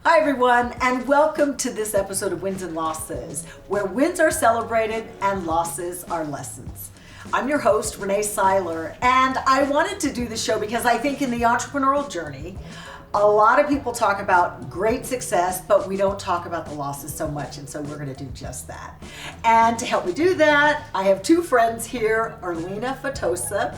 Hi everyone, and welcome to this episode of Wins and Losses, where wins are celebrated and losses are lessons. I'm your host, Rene Syler, and I wanted to do the show because I think in the entrepreneurial journey, a lot of people talk about great success, but we don't talk about the losses so much, and so we're going to do just that. And to help me do that, I have two friends here, Earleena Fatosa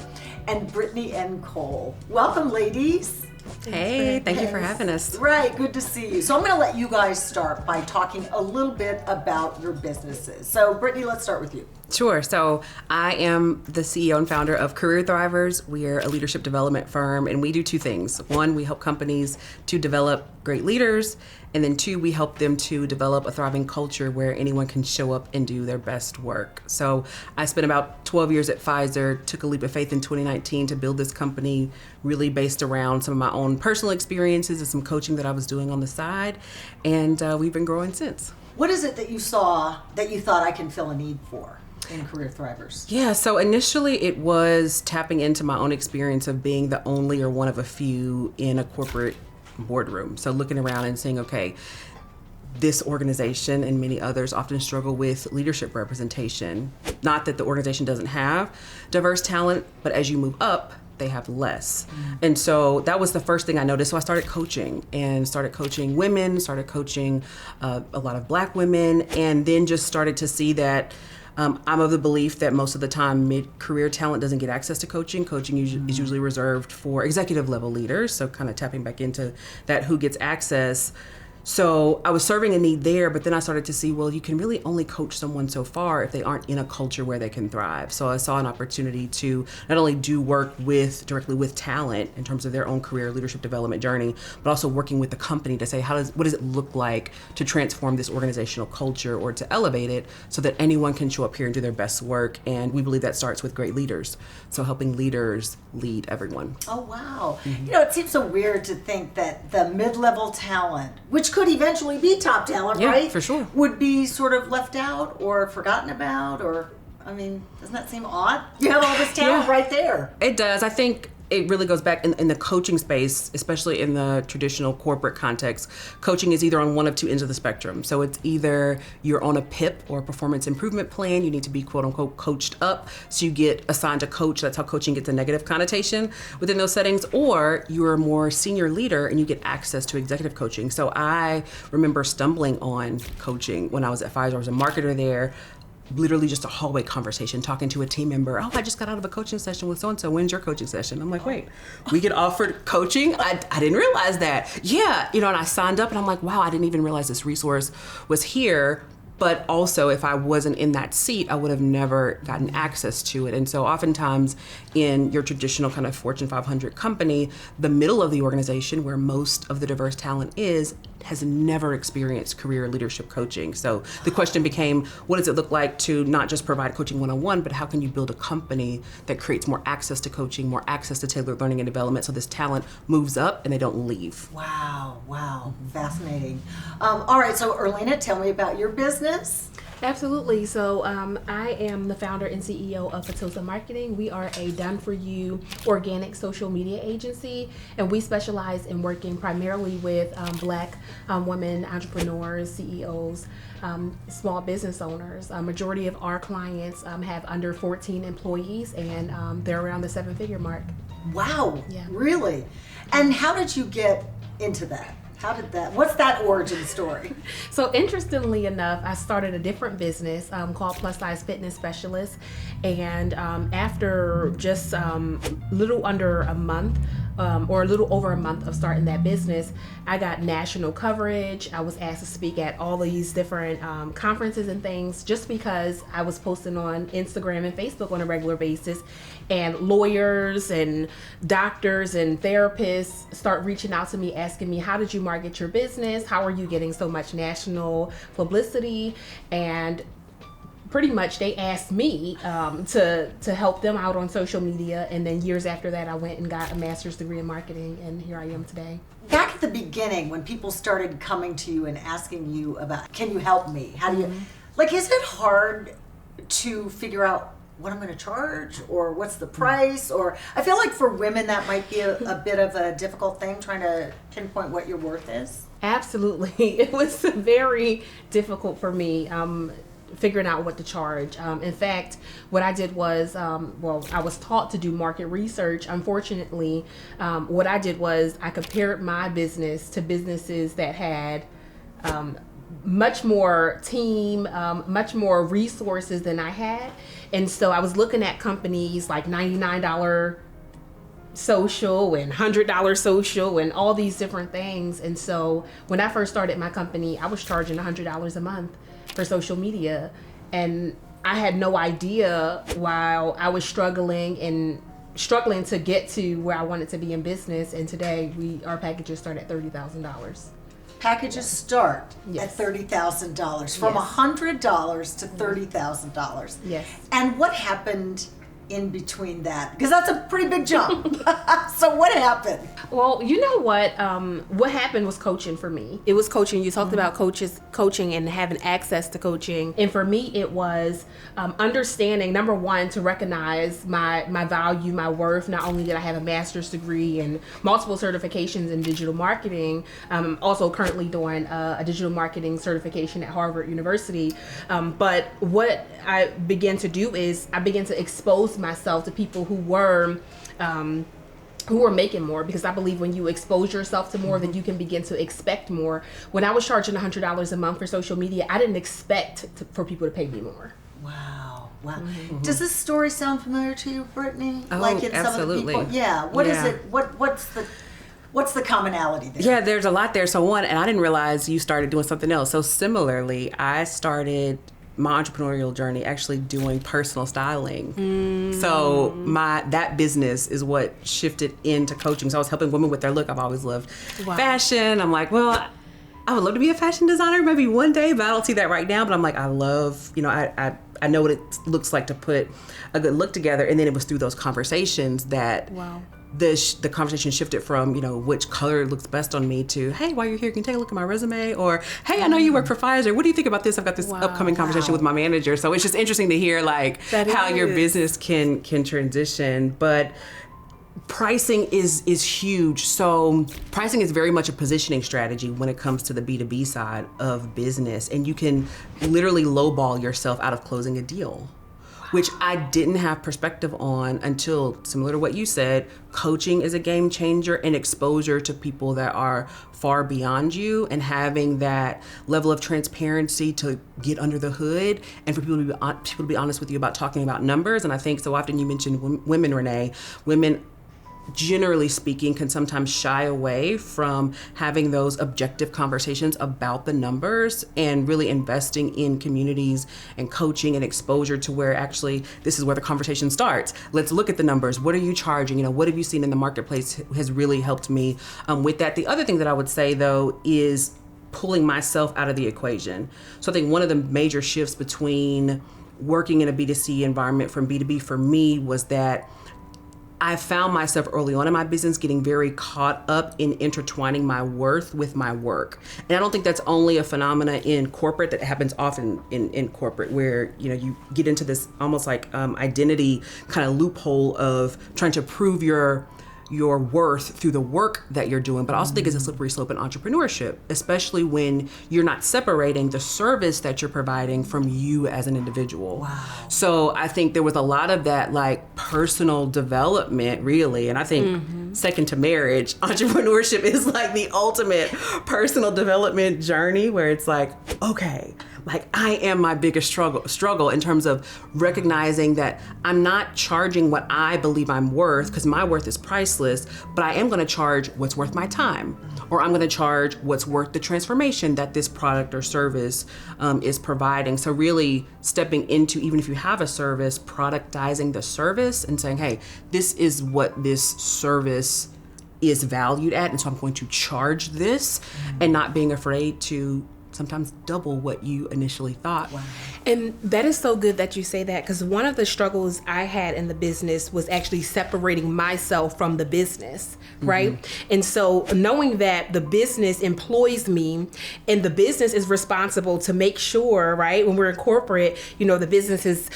and Brittany and Cole. Welcome, ladies. Hey, thank you for having us. Right, good to see you. So I'm going to let you guys start by talking a little bit about your businesses. So Brittany, let's start with you. Sure. So I am the CEO and founder of Career Thrivers. We are a leadership development firm, and we do two things. One, we help companies to develop great leaders, and then two, we help them to develop a thriving culture where anyone can show up and do their best work. So I spent about 12 years at Pfizer, took a leap of faith in 2019 to build this company really based around some of my own personal experiences and some coaching that I was doing on the side, and we've been growing since. What is it that you saw that you thought I can fill a need for in Career Thrivers? Yeah, so initially it was tapping into my own experience of being the only or one of a few in a corporate boardroom. So looking around and saying, okay, this organization and many others often struggle with leadership representation. Not that the organization doesn't have diverse talent, but as you move up, they have less. And so that was the first thing I noticed. So I started coaching women, started coaching a lot of Black women, and then just started to see that I'm of the belief that most of the time mid-career talent doesn't get access to coaching. Coaching is usually reserved for executive level leaders. So kind of tapping back into that, who gets access. So I was serving a need there, but then I started to see, well, you can really only coach someone so far if they aren't in a culture where they can thrive. So I saw an opportunity to not only do work directly with talent in terms of their own career leadership development journey, but also working with the company to say, what does it look like to transform this organizational culture or to elevate it so that anyone can show up here and do their best work. And we believe that starts with great leaders. So helping leaders lead everyone. Oh, wow. Mm-hmm. You know, it seems so weird to think that the mid-level talent, which could eventually be top talent, yeah, right? For sure. Would be sort of left out or forgotten about, or, I mean, doesn't that seem odd? You have all this talent right there. It does. I think it really goes back in the coaching space, especially in the traditional corporate context. Coaching is either on one of two ends of the spectrum. So it's either you're on a PIP or a performance improvement plan. You need to be quote unquote coached up. So you get assigned a coach. That's how coaching gets a negative connotation within those settings. Or you're a more senior leader and you get access to executive coaching. So I remember stumbling on coaching when I was at Pfizer. I was a marketer there. Literally just a hallway conversation, talking to a team member. Oh, I just got out of a coaching session with so-and-so. When's your coaching session? I'm like, wait, we get offered coaching? I didn't realize that. Yeah, and I signed up and I'm like, wow, I didn't even realize this resource was here. But also, if I wasn't in that seat, I would have never gotten access to it. And so oftentimes in your traditional kind of Fortune 500 company, the middle of the organization where most of the diverse talent has never experienced career leadership coaching. So the question became, what does it look like to not just provide coaching one-on-one, but how can you build a company that creates more access to coaching, more access to tailored learning and development so this talent moves up and they don't leave? Wow, fascinating. All right, so Earleena, tell me about your business. Absolutely. So I am the founder and CEO of Fatosa Marketing. We are a done-for-you organic social media agency, and we specialize in working primarily with Black women entrepreneurs, CEOs, small business owners. A majority of our clients have under 14 employees, and they're around the 7-figure mark. Wow, yeah. Really? And how did you get into that? What's that origin story? So interestingly enough, I started a different business called Plus Size Fitness Specialist. And after just little under a month, or a little over a month of starting that business, I got national coverage. I was asked to speak at all these different conferences and things just because I was posting on Instagram and Facebook on a regular basis. And lawyers and doctors and therapists start reaching out to me asking me, how did you market your business? How are you getting so much national publicity? And pretty much they asked me to help them out on social media. And then years after that, I went and got a master's degree in marketing, and here I am today. Back at the beginning, when people started coming to you and asking you about, can you help me? How do you, is it hard to figure out what I'm going to charge, or what's the price? Or I feel like for women that might be a bit of a difficult thing, trying to pinpoint what your worth is. Absolutely. It was very difficult for me figuring out what to charge. In fact, what I did was, I was taught to do market research. Unfortunately, what I did was I compared my business to businesses that had much more team, much more resources than I had. And so I was looking at companies like $99 social and $100 social and all these different things. And so when I first started my company, I was charging $100 a month for social media. And I had no idea while I was struggling to get to where I wanted to be in business. And today our packages start at $30,000. Packages start Yes. at $30,000, from Yes. $100 to $30,000. Yes. And what happened in between that? Because that's a pretty big jump. So what happened? Well, you know what happened was coaching for me. It was coaching. You talked about coaching and having access to coaching. And for me, it was understanding, number one, to recognize my value, my worth. Not only did I have a master's degree and multiple certifications in digital marketing, I'm also currently doing a digital marketing certification at Harvard University. But what I began to do is I began to expose myself to people who were making more, because I believe when you expose yourself to more, then you can begin to expect more. When I was charging $100 a month for social media, I didn't expect for people to pay me more. Wow. Does this story sound familiar to you, Brittany? Oh, Like in absolutely. some of the people? Yeah. What is it? What's the commonality there? Yeah, there's a lot there. So one, and I didn't realize you started doing something else. So similarly, I started my entrepreneurial journey actually doing personal styling. So that business is what shifted into coaching. So I was helping women with their look. I've always loved fashion. I'm like, well, I would love to be a fashion designer maybe one day, but I don't see that right now. But I'm like, I love, I know what it looks like to put a good look together. And then it was through those conversations that the conversation shifted from, which color looks best on me to, hey, while you're here, can you take a look at my resume? Or, hey, I know you work for Pfizer. What do you think about this? I've got this upcoming conversation with my manager. So it's just interesting to hear how your business can transition. But pricing is huge. So pricing is very much a positioning strategy when it comes to the B2B side of business. And you can literally lowball yourself out of closing a deal, which I didn't have perspective on until, similar to what you said, coaching is a game changer, and exposure to people that are far beyond you, and having that level of transparency to get under the hood, and for people to be honest with you about talking about numbers. And I think so often you mentioned women, Rene, women generally speaking can sometimes shy away from having those objective conversations about the numbers, and really investing in communities and coaching and exposure to where actually this is where the conversation starts. Let's look at the numbers. What are you charging? What have you seen in the marketplace has really helped me with that. The other thing that I would say though is pulling myself out of the equation. So I think one of the major shifts between working in a B2C environment from B2B for me was that I found myself early on in my business getting very caught up in intertwining my worth with my work. And I don't think that's only a phenomena in corporate. That happens often in corporate, where you get into this almost like identity kind of loophole of trying to prove your worth through the work that you're doing. But I also think it's a slippery slope in entrepreneurship, especially when you're not separating the service that you're providing from you as an individual. Wow. So I think there was a lot of that personal development, really. And I think second to marriage, entrepreneurship is the ultimate personal development journey, where it's okay, I am my biggest struggle in terms of recognizing that I'm not charging what I believe I'm worth, because my worth is priceless, but I am going to charge what's worth my time, or I'm going to charge what's worth the transformation that this product or service is providing. So really stepping into, even if you have a service, productizing the service and saying, hey, this is what this service is valued at, and so I'm going to charge this, and not being afraid to sometimes double what you initially thought. Wow. And that is so good that you say that, because one of the struggles I had in the business was actually separating myself from the business, right? And so knowing that the business employs me and the business is responsible to make sure, right, when we're in corporate, the business is,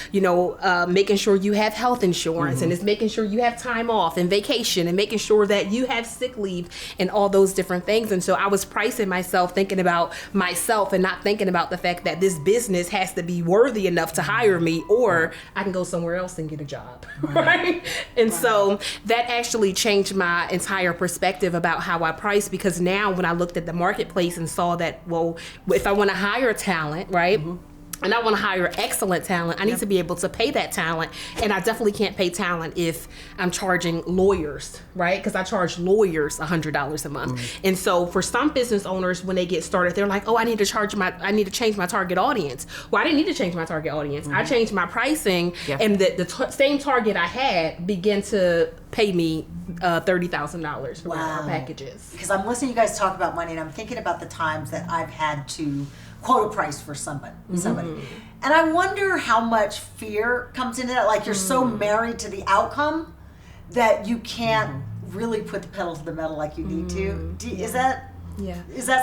making sure you have health insurance and it's making sure you have time off and vacation and making sure that you have sick leave and all those different things. And so I was pricing myself, thinking about myself and not thinking about the fact that this business has to be worthy enough to hire me, or I can go somewhere else and get a job, right? And so that actually changed my entire perspective about how I price, because now when I looked at the marketplace and saw that, well, if I want to hire talent, right? And I want to hire excellent talent, I need to be able to pay that talent. And I definitely can't pay talent if I'm charging lawyers, right? Because I charge lawyers $100 a month. And so for some business owners, when they get started, they're like, oh, I need to change my target audience. Well, I didn't need to change my target audience. I changed my pricing, and the same target I had began to pay me $30,000 for our packages. Because I'm listening to you guys talk about money, and I'm thinking about the times that I've had to quote a price for somebody. And I wonder how much fear comes into that. Like, you're so married to the outcome that you can't really put the pedal to the metal like you need to. Is that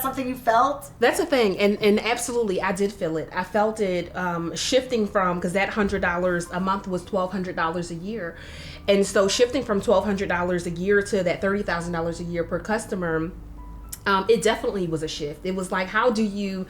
something you felt? That's a thing. And absolutely, I did feel it. I felt it shifting from, because that $100 a month was $1,200 a year. And so shifting from $1,200 a year to that $30,000 a year per customer, it definitely was a shift. It was like, how do you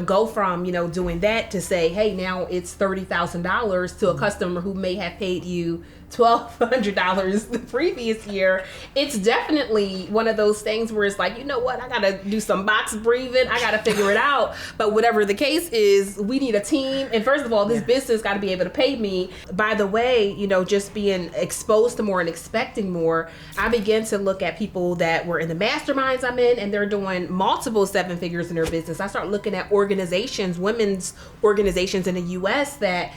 go from, doing that to say, hey, now it's $30,000 to a customer who may have paid you $1,200 the previous year. It's definitely one of those things where it's like, you know what, I gotta do some box breathing, I gotta figure it out. But whatever the case is, we need a team. And first of all, this business got to be able to pay me. By the way, just being exposed to more and expecting more, I began to look at people that were in the masterminds I'm in, and they're doing multiple seven figures in their business. I start looking at organizations, women's organizations in the US that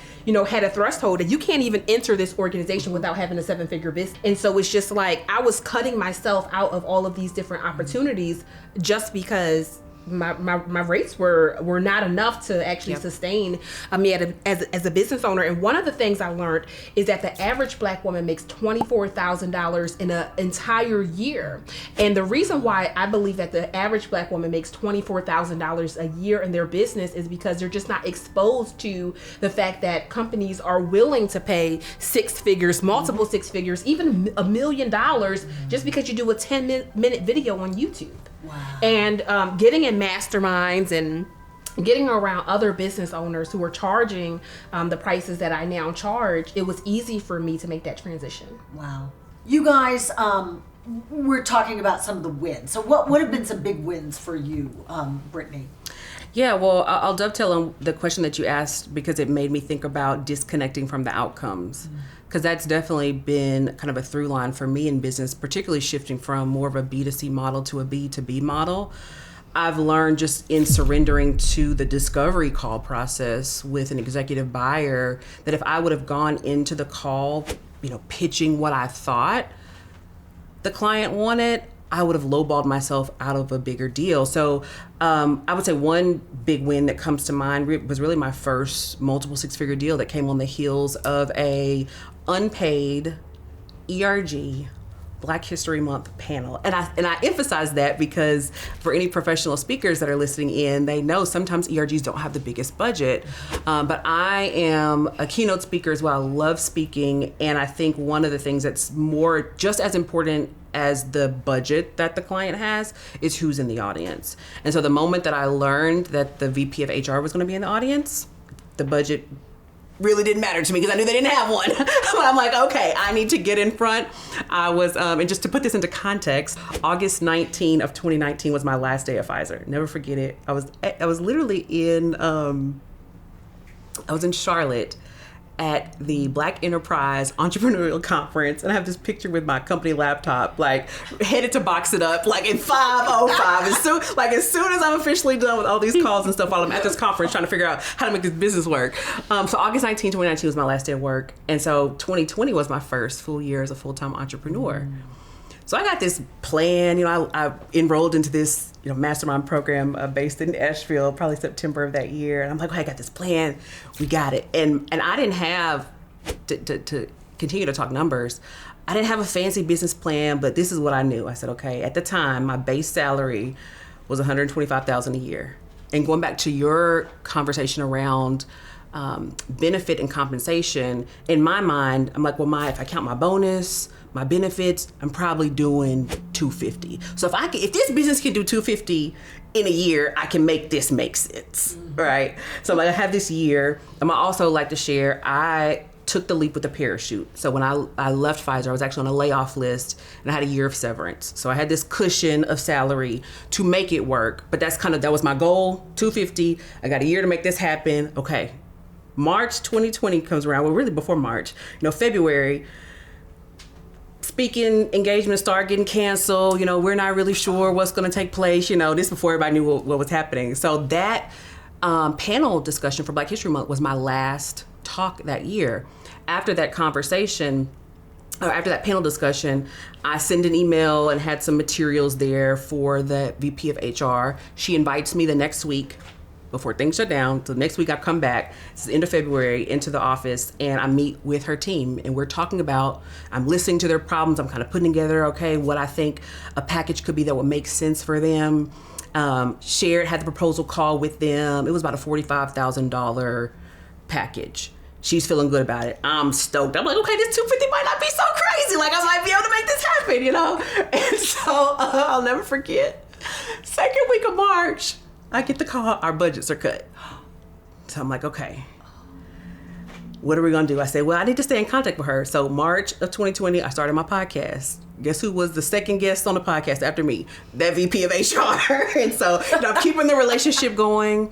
had a threshold that you can't even enter this organization without having a seven-figure business. And so it's just like, I was cutting myself out of all of these different opportunities just because my rates were not enough to actually sustain me as a business owner. And one of the things I learned is that the average Black woman makes $24,000 in an entire year. And the reason why I believe that the average Black woman makes $24,000 a year in their business is because they're just not exposed to the fact that companies are willing to pay six figures, multiple six figures, even $1 million just because you do a 10-minute video on YouTube. Wow. And getting in masterminds and getting around other business owners who are charging the prices that I now charge, it was easy for me to make that transition. Wow. You guys, we're talking about some of the wins. So what would have been some big wins for you, Brittany? Yeah, well, I'll dovetail on the question that you asked, because it made me think about disconnecting from the outcomes. Because that's definitely been kind of a through line for me in business, particularly shifting from more of a B2C model to a B2B model. I've learned just in surrendering to the discovery call process with an executive buyer that if I would have gone into the call, pitching what I thought the client wanted, I would have lowballed myself out of a bigger deal. So I would say one big win that comes to mind was really my first multiple six-figure deal that came on the heels of a unpaid ERG Black History Month panel. And I emphasize that because for any professional speakers that are listening in, they know sometimes ERGs don't have the biggest budget. But I am a keynote speaker as well. I love speaking. And I think one of the things that's just as important as the budget that the client has is who's in the audience. And so the moment that I learned that the VP of HR was going to be in the audience, the budget really didn't matter to me because I knew they didn't have one. But I'm like, okay, I need to get in front. I was, and just to put this into context, August 19 of 2019 was my last day at Pfizer. Never forget it. I was literally in, I was in Charlotte at the Black Enterprise Entrepreneurial Conference, and I have this picture with my company laptop, like headed to box it up, like in 5:05. As soon as I'm officially done with all these calls and stuff, while I'm at this conference trying to figure out how to make this business work. So August 19, 2019 was my last day of work, and so 2020 was my first full year as a full-time entrepreneur. So I got this plan. I enrolled into this mastermind program based in Asheville, probably September of that year. And I'm like, I got this plan. We got it. And I didn't have to continue to talk numbers. I didn't have a fancy business plan, but this is what I knew. I said, okay, at the time, my base salary was $125,000 a year. And going back to your conversation around benefit and compensation, in my mind, I'm like, well, if I count my bonus, my benefits, I'm probably doing $250. So if this business can do $250 in a year, I can make this make sense, right? So I'm like, I have this year. I also like to share, I took the leap with a parachute. So when I left Pfizer, I was actually on a layoff list and I had a year of severance. So I had this cushion of salary to make it work, but that was my goal, $250. I got a year to make this happen. Okay. March 2020 comes around. Well, really before March, February, speaking engagements start getting canceled. We're not really sure what's going to take place. This before everybody knew what was happening. So that panel discussion for Black History Month was my last talk that year. After that conversation, or after that panel discussion, I send an email and had some materials there for the VP of HR. She invites me the next week before things shut down. So next week I come back, this is end of February, into the office, and I meet with her team. And we're talking about, I'm listening to their problems. I'm kind of putting together, what I think a package could be that would make sense for them. Had the proposal call with them. It was about a $45,000 package. She's feeling good about it. I'm stoked. I'm like, okay, this $250 might not be so crazy. Like, I might be able to make this happen, And so I'll never forget. Second week of March, I get the call, our budgets are cut. So I'm like, okay, what are we gonna do? I said, well, I need to stay in contact with her. So March of 2020, I started my podcast. Guess who was the second guest on the podcast after me? That VP of HR. And so I'm keeping the relationship going.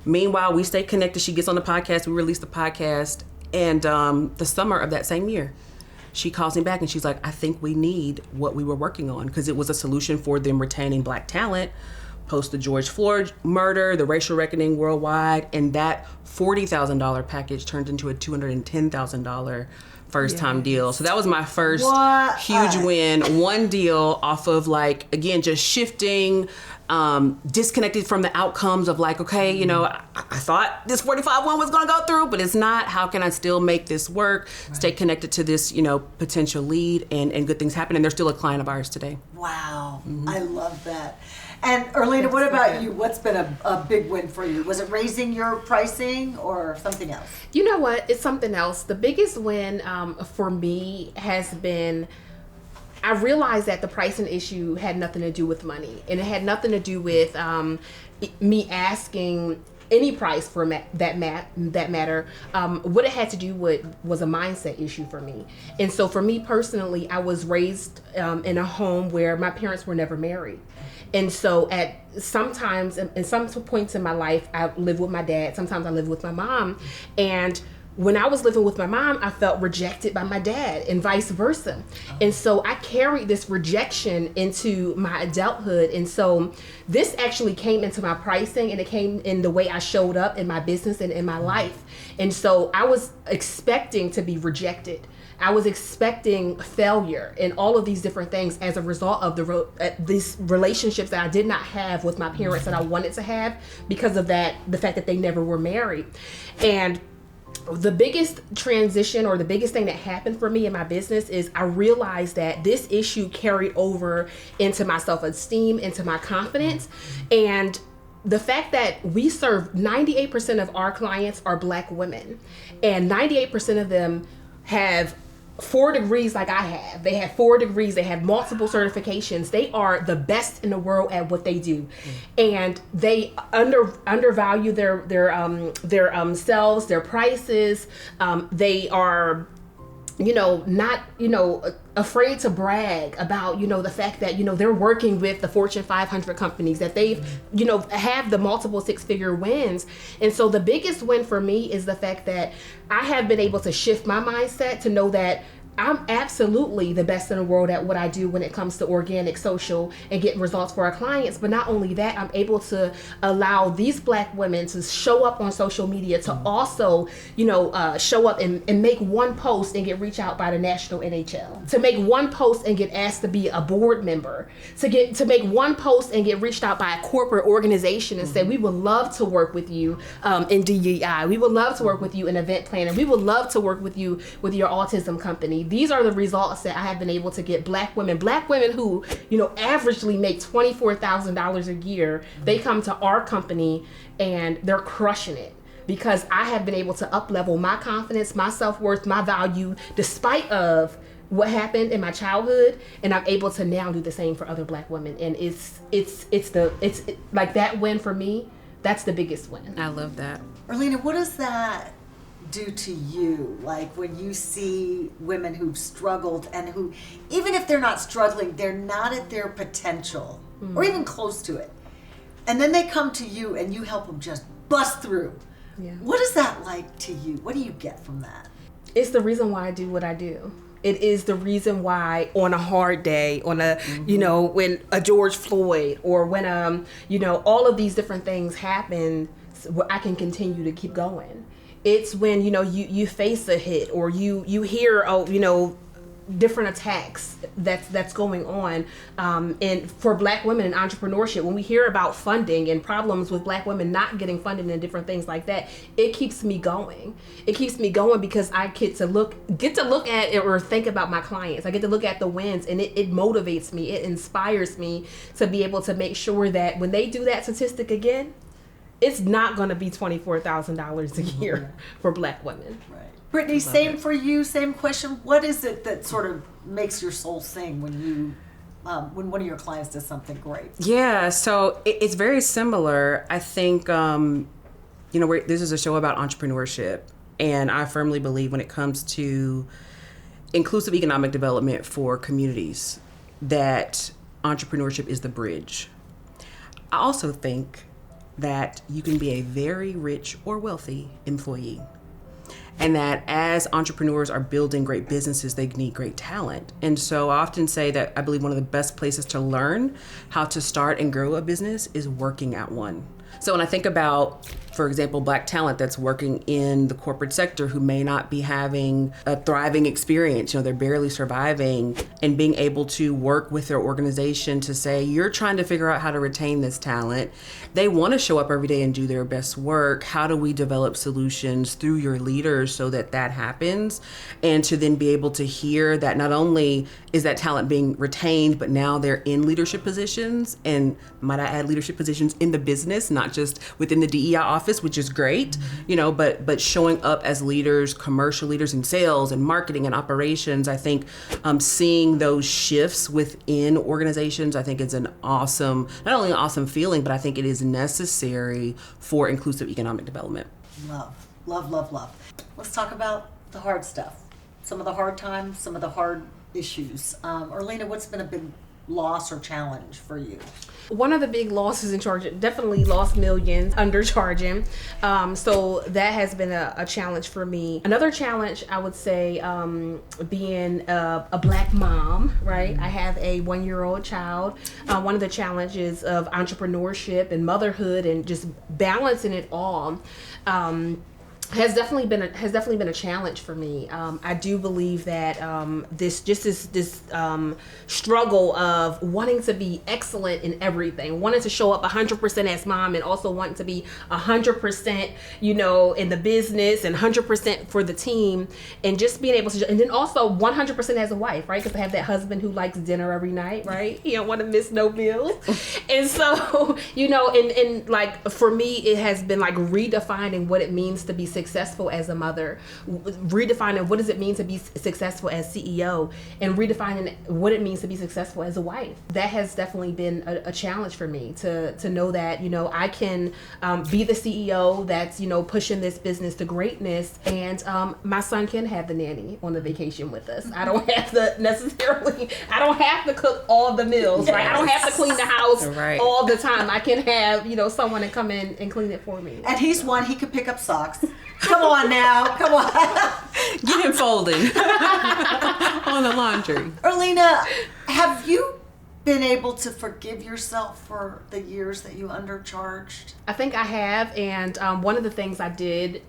Meanwhile, we stay connected. She gets on the podcast. We release the podcast. And the summer of that same year, she calls me back and she's like, I think we need what we were working on, because it was a solution for them retaining Black talent post the George Floyd murder, the racial reckoning worldwide. And that $40,000 package turned into a $210,000 first time deal. So that was my first huge win. One deal off of again, just shifting, disconnected from the outcomes of I thought this 45 one was going to go through, but it's not. How can I still make this work? Right. Stay connected to this, potential lead, and good things happen. And they're still a client of ours today. Wow. Mm-hmm. I love that. And Earleena, what about you? What's been a big win for you? Was it raising your pricing or something else? You know what? It's something else. The biggest win for me has been, I realized that the pricing issue had nothing to do with money, and it had nothing to do with me asking any price for that matter. What it had to do with was a mindset issue for me. And so for me personally, I was raised in a home where my parents were never married. And so at sometimes, in some points in my life, I lived with my dad. Sometimes I lived with my mom. And when I was living with my mom, I felt rejected by my dad, and vice versa. And so I carried this rejection into my adulthood. And so this actually came into my pricing, and it came in the way I showed up in my business and in my life. And so I was expecting to be rejected. I was expecting failure and all of these different things as a result of these relationships that I did not have with my parents that I wanted to have, because of the fact that they never were married. And the biggest transition, or the biggest thing that happened for me in my business, is I realized that this issue carried over into my self-esteem, into my confidence. And the fact that we serve 98% of our clients are Black women, and 98% of them have 4 degrees like I have. They have 4 degrees. They have multiple certifications. They are the best in the world at what they do, and they undervalue their selves, their prices. They are, not afraid to brag about the fact that they're working with the Fortune 500 companies, that they've have the multiple 6-figure wins. And so the biggest win for me is the fact that I have been able to shift my mindset to know that I'm absolutely the best in the world at what I do when it comes to organic social and getting results for our clients. But not only that, I'm able to allow these Black women to show up on social media, to also, show up and make one post and get reached out by the national NHL, to make one post and get asked to be a board member, to make one post and get reached out by a corporate organization and say, we would love to work with you in DEI. We would love to work with you in event planning. We would love to work with you with your autism company. These are the results that I have been able to get Black women who, averagely make $24,000 a year. They come to our company and they're crushing it because I have been able to up-level my confidence, my self-worth, my value, despite of what happened in my childhood, and I'm able to now do the same for other Black women. And it's like that win for me. That's the biggest win. I love that. Earleena, what does that do to you? Like when you see women who've struggled and who, even if they're not struggling, they're not at their potential or even close to it. And then they come to you and you help them just bust through. Yeah. What is that like to you? What do you get from that? It's the reason why I do what I do. It is the reason why on a hard day, on a, when a George Floyd or when, all of these different things happen, I can continue to keep going. It's when, you face a hit or you hear, different attacks that's going on. And for Black women in entrepreneurship, when we hear about funding and problems with Black women not getting funded and different things like that, it keeps me going. It keeps me going because I get to look at it or think about my clients. I get to look at the wins, and it motivates me. It inspires me to be able to make sure that when they do that statistic again, it's not going to be $24,000 a year for Black women. Right. Brittany, same for you, same question. What is it that sort of makes your soul sing when when one of your clients does something great? Yeah, so it's very similar. I think, this is a show about entrepreneurship, and I firmly believe when it comes to inclusive economic development for communities, that entrepreneurship is the bridge. I also think that you can be a very rich or wealthy employee. And that as entrepreneurs are building great businesses, they need great talent. And so I often say that I believe one of the best places to learn how to start and grow a business is working at one. So when I think about, for example, Black talent that's working in the corporate sector who may not be having a thriving experience, they're barely surviving, and being able to work with their organization to say, you're trying to figure out how to retain this talent. They want to show up every day and do their best work. How do we develop solutions through your leaders so that happens? And to then be able to hear that not only is that talent being retained, but now they're in leadership positions, and might I add leadership positions in the business, not just within the DEI office, which is great, but showing up as leaders, commercial leaders in sales and marketing and operations. I think seeing those shifts within organizations, I think it's not only an awesome feeling, but I think it is necessary for inclusive economic development. Love, love, love, love. Let's talk about the hard stuff. Some of the hard times, some of the hard issues. Earleena, what's been a big loss or challenge for you? One of the big losses in charge, definitely lost millions, undercharging. So that has been a challenge for me. Another challenge, I would say, being a Black mom, right? I have a 1-year-old child. One of the challenges of entrepreneurship and motherhood and just balancing it all, has definitely been a challenge for me. I do believe that this struggle of wanting to be excellent in everything, wanting to show up 100% as mom, and also wanting to be 100%, in the business and 100% for the team, and just being able to, and then also 100% as a wife, right? Because I have that husband who likes dinner every night, right? He don't want to miss no meals, and so and like for me, it has been like redefining what it means to be successful as a mother, redefining what does it mean to be successful as CEO, and redefining what it means to be successful as a wife. That has definitely been a challenge for me to know that I can be the CEO that's pushing this business to greatness, and my son can have the nanny on the vacation with us. I don't have to cook all the meals, yes. Right? I don't have to clean the house all the time. I can have someone to come in and clean it for me. And he's one, he could pick up socks. Come on now. Come on. Get him folding on the laundry. Earleena, have you been able to forgive yourself for the years that you undercharged? I think I have, and one of the things I did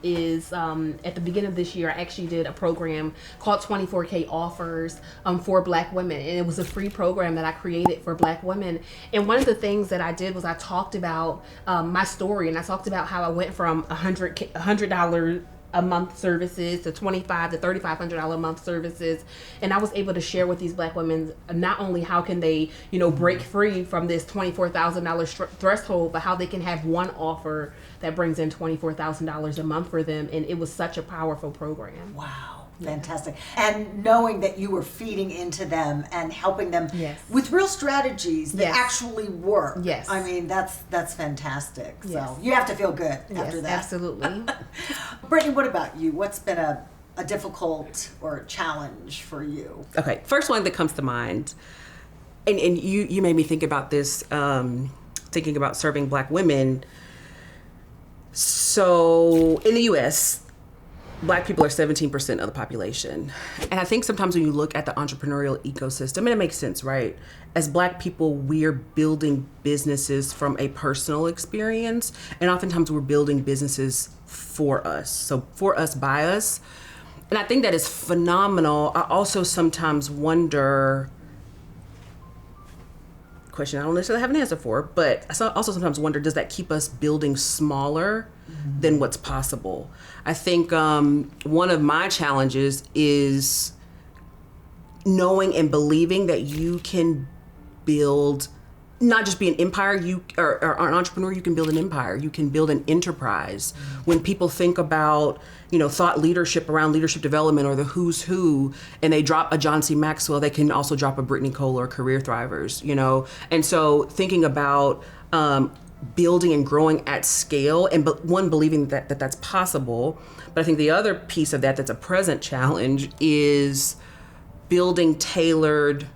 is at the beginning of this year, I actually did a program called 24K Offers for Black women, and it was a free program that I created for Black women. And one of the things that I did was I talked about my story, and I talked about how I went from $100 a month services to $2,500 to $3,500 a month services, and I was able to share with these Black women not only how can they break free from this $24,000 threshold, but how they can have one offer that brings in $24,000 a month for them. And it was such a powerful program. Wow. Fantastic. And knowing that you were feeding into them and helping them Yes. with real strategies that Yes. actually work. Yes. I mean, that's fantastic. So Yes. you have to feel good Yes, after that. absolutely. Brittany, what about you? What's been a difficult or a challenge for you? Okay, first one that comes to mind, and you made me think about this, thinking about serving Black women. So in the U.S., Black people are 17% of the population. And I think sometimes when you look at the entrepreneurial ecosystem, and it makes sense, right? As Black people, we're building businesses from a personal experience, and oftentimes we're building businesses for us. So for us, by us. And I think that is phenomenal. I also sometimes wonder, question I don't necessarily have an answer for, but I also sometimes wonder, does that keep us building smaller than what's possible? I think one of my challenges is knowing and believing that you can build, not just be an empire, or an entrepreneur, you can build an empire, you can build an enterprise. When people think about, thought leadership around leadership development or the who's who, and they drop a John C. Maxwell, they can also drop a Brittany Cole or Career Thrivers, And so thinking about building and growing at scale, and believing that that's possible. But I think the other piece of that's a present challenge is building tailored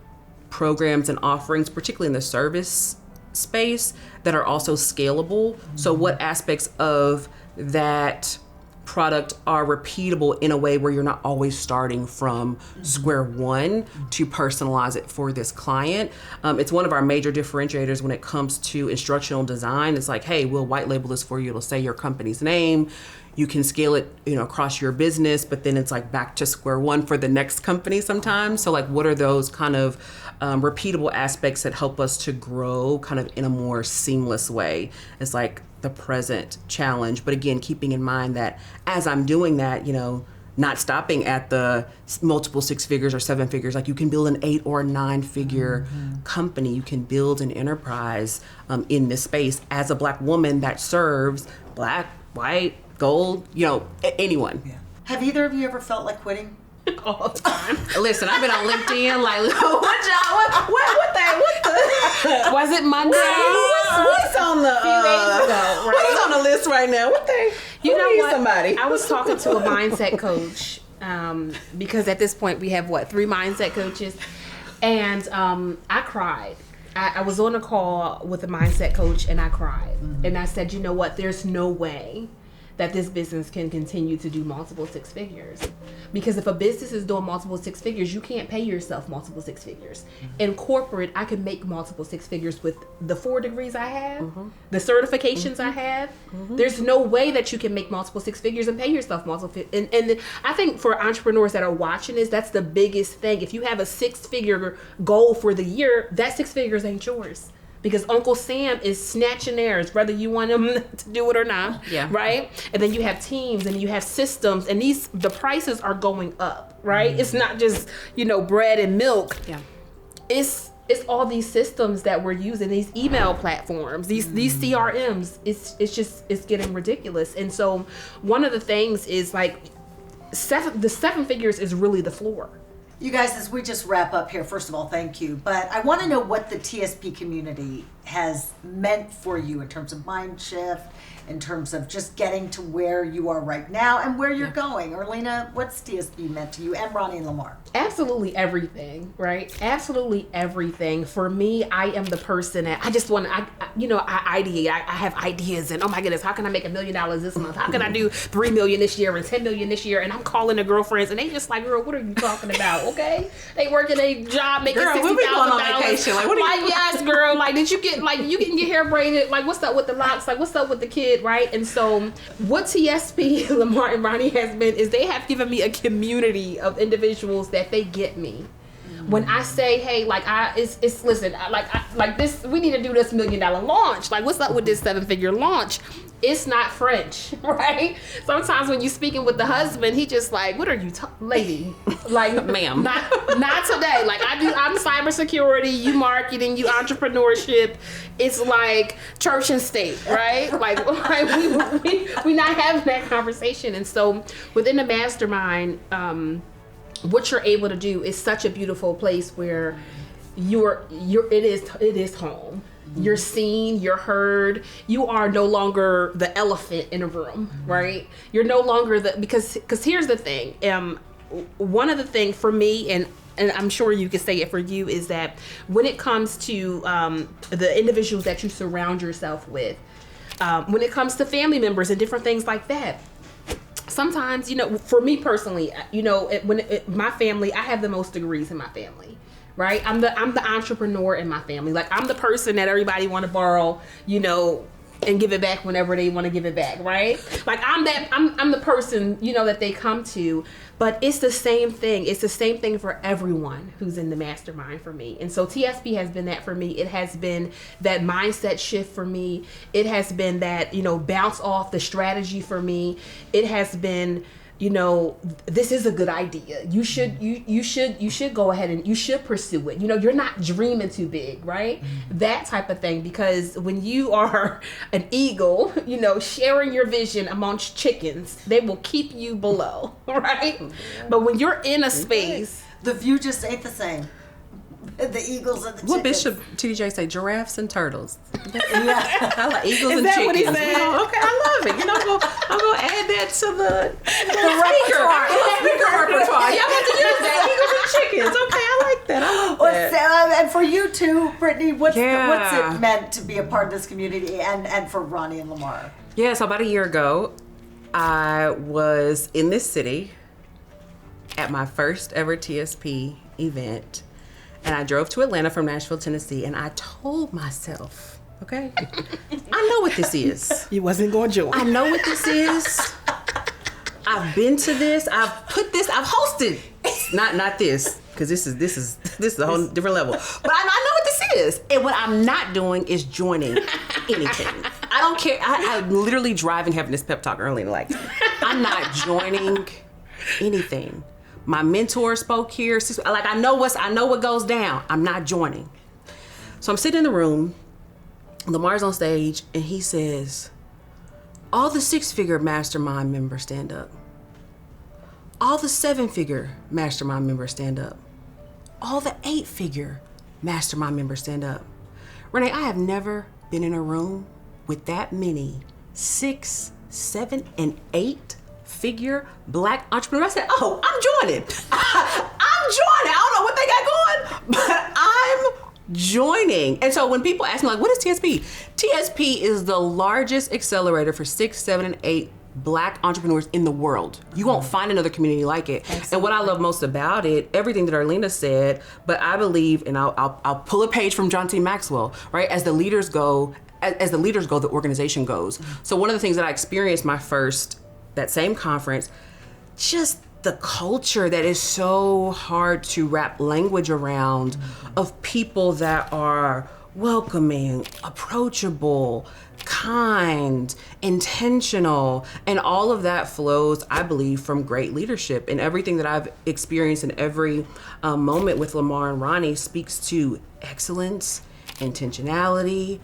programs and offerings, particularly in the service space, that are also scalable. So what aspects of that product are repeatable in a way where you're not always starting from square one to personalize it for this client. It's one of our major differentiators when it comes to instructional design. It's like, hey, we'll white label this for you. It'll say your company's name. You can scale it, across your business, but then it's like back to square one for the next company sometimes. So like, what are those kind of repeatable aspects that help us to grow kind of in a more seamless way? It's like the present challenge. But again, keeping in mind that as I'm doing that, not stopping at the multiple 6 figures or 7 figures, like you can build an 8 or 9 figure company. You can build an enterprise in this space as a Black woman that serves Black, white, gold, anyone. Yeah. Have either of you ever felt like quitting? All the time. Listen, I've been on LinkedIn like, what the? Was it Monday? What's on the? A few days ago, right? What's on the list right now? You know what? Somebody. I was talking to a mindset coach because at this point we have 3 mindset coaches, and I cried. I was on a call with a mindset coach and I cried, and I said, you know what? There's no way that this business can continue to do multiple 6 figures. Because if a business is doing multiple 6 figures, you can't pay yourself multiple 6 figures. In corporate, I can make multiple 6 figures with the 4 degrees I have, the certifications I have. There's no way that you can make multiple 6 figures and pay yourself multiple. And I think for entrepreneurs that are watching this, that's the biggest thing. If you have a 6-figure goal for the year, that 6 figures ain't yours. Because Uncle Sam is snatching theirs, whether you want him to do it or not. Yeah. Right? And then you have teams and you have systems, and the prices are going up, right? It's not just, bread and milk. Yeah. It's all these systems that we're using, these email platforms, these CRMs. It's getting ridiculous. And so one of the things is like the 7 figures is really the floor. You guys, as we just wrap up here, first of all, thank you. But I want to know what the TSP community has meant for you in terms of mind shift, in terms of just getting to where you are right now and where you're going. Earleena, what's TSP meant to you, and Ronnie and Lamar? Absolutely everything, right? Absolutely everything. For me, I am the person that I just want to, I ideate. I have ideas, and oh my goodness, how can I make $1 million this month? How can I do 3 million this year and 10 million this year? And I'm calling the girlfriends, and they just like, girl, what are you talking about? Okay, they working a job making $60,000. When we going on vacation? Like, what are you? Yes, girl. Like, did you get you getting your hair braided? Like, what's up with the locks? Like, what's up with the kid? Right? And so, what TSP, Lamar and Ronnie has been is they have given me a community of individuals that they get me. When I say, hey, like listen, like this, we need to do this $1 million launch. Like, what's up with this 7-figure launch? It's not French, right? Sometimes when you're speaking with the husband, he just like, what are you lady? Like, ma'am. Not today. Like, I'm cybersecurity, you marketing, you entrepreneurship. It's like church and state, right? Like we not having that conversation. And so within the mastermind, what you're able to do is such a beautiful place where it is home. You're seen, you're heard. You are no longer the elephant in a room, right? You're no longer because here's the thing. One of the things for me, and I'm sure you can say it for you, is that when it comes to the individuals that you surround yourself with, when it comes to family members and different things like that, sometimes, for me personally, my family, I have the most degrees in my family. Right, I'm the entrepreneur in my family. Like, I'm the person that everybody want to borrow, and give it back whenever they want to give it back. Right, like I'm the person that they come to. But it's the same thing. It's the same thing for everyone who's in the mastermind for me. And so TSP has been that for me. It has been that mindset shift for me. It has been that bounce off the strategy for me. It has been, this is a good idea. You should go ahead and you should pursue it. You're not dreaming too big, right? Mm-hmm. That type of thing. Because when you are an eagle, sharing your vision amongst chickens, they will keep you below, right? Yeah. But when you're in a space, the view just ain't the same. The eagles and the chickens. What Bishop TDJ say? Giraffes and turtles. Yeah. I like eagles and that chickens. What he said? Okay, I love it. I'm gonna add that to the repertoire. Yeah, I'm going to use that. Eagles and chickens. Okay, I like that. I like that. And for you too, Brittany, what's it meant to be a part of this community, and for Ronnie and Lamar? Yeah, so about a year ago, I was in this city at my first ever TSP event. And I drove to Atlanta from Nashville, Tennessee, and I told myself, okay, I know what this is. You wasn't going to join. I know what this is. I've been to this. I've hosted. Not this, because this is a whole different level. But I know what this is. And what I'm not doing is joining anything. I don't care. I'm literally driving, having this pep talk early, like, I'm not joining anything. My mentor spoke here. Like, I know what goes down. I'm not joining. So I'm sitting in the room. Lamar's on stage, and he says, all the 6-figure mastermind members stand up. All the 7-figure mastermind members stand up. All the 8-figure mastermind members stand up. Rene, I have never been in a room with that many 6, 7, and 8-figure Black entrepreneurs. I said, oh, I'm joining. I don't know what they got going, but I'm joining. And so when people ask me, like, what is TSP? TSP is the largest accelerator for 6, 7, and 8 Black entrepreneurs in the world. You won't find another community like it. Absolutely. And what I love most about it, everything that Earleena said, but I believe, and I'll pull a page from John T. Maxwell, right? As the leaders go, the organization goes. So one of the things that I experienced that same conference, just the culture that is so hard to wrap language around, of people that are welcoming, approachable, kind, intentional, and all of that flows, I believe, from great leadership. And everything that I've experienced in every moment with Lamar and Ronnie speaks to excellence, intentionality,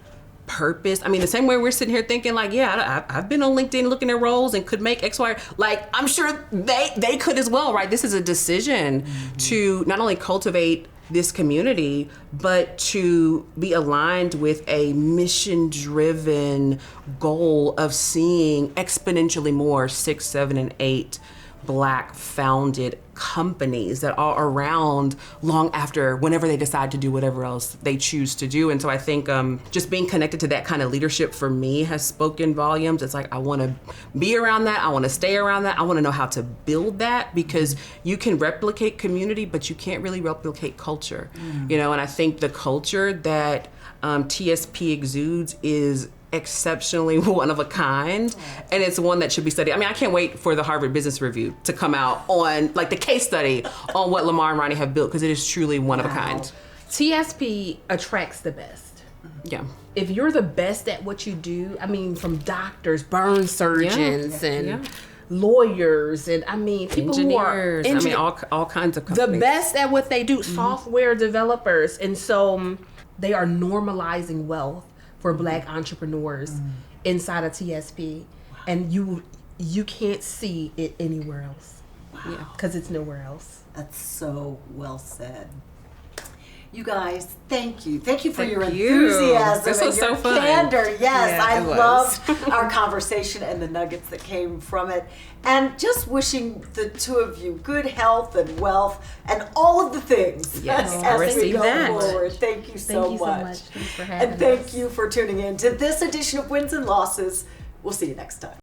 purpose. I mean, the same way we're sitting here thinking, like, yeah, I've been on LinkedIn looking at roles and could make X, Y. Like, I'm sure they could as well, right? This is a decision to not only cultivate this community, but to be aligned with a mission-driven goal of seeing exponentially more 6, 7, and 8 Black founded companies that are around long after, whenever they decide to do whatever else they choose to do. And so I think just being connected to that kind of leadership for me has spoken volumes. It's like, I want to be around that. I want to stay around that. I want to know how to build that, because you can replicate community, but you can't really replicate culture. You know, and I think the culture that TSP exudes is exceptionally one of a kind, and it's one that should be studied. I mean, I can't wait for the Harvard Business Review to come out on like the case study on what Lamar and Ronnie have built, because it is truly one of a kind. TSP attracts the best. Yeah. If you're the best at what you do, I mean, from doctors, burn surgeons, and lawyers, and I mean, people engineers, who are I mean, all kinds of companies. The best at what they do, software developers, and so they are normalizing wealth for Black entrepreneurs inside of TSP, and you can't see it anywhere else. Yeah, because it's nowhere else. That's so well said. You guys, thank you for your enthusiasm. This was and your so fun. Candor. Yes, Yeah, I it was. loved our conversation and the nuggets that came from it. And just wishing the two of you good health and wealth and all of the things Yes, as I we received go that. forward. Thank you so much. Thanks for having And thank us. you for tuning in to this edition of Wins and Losses. We'll see you next time.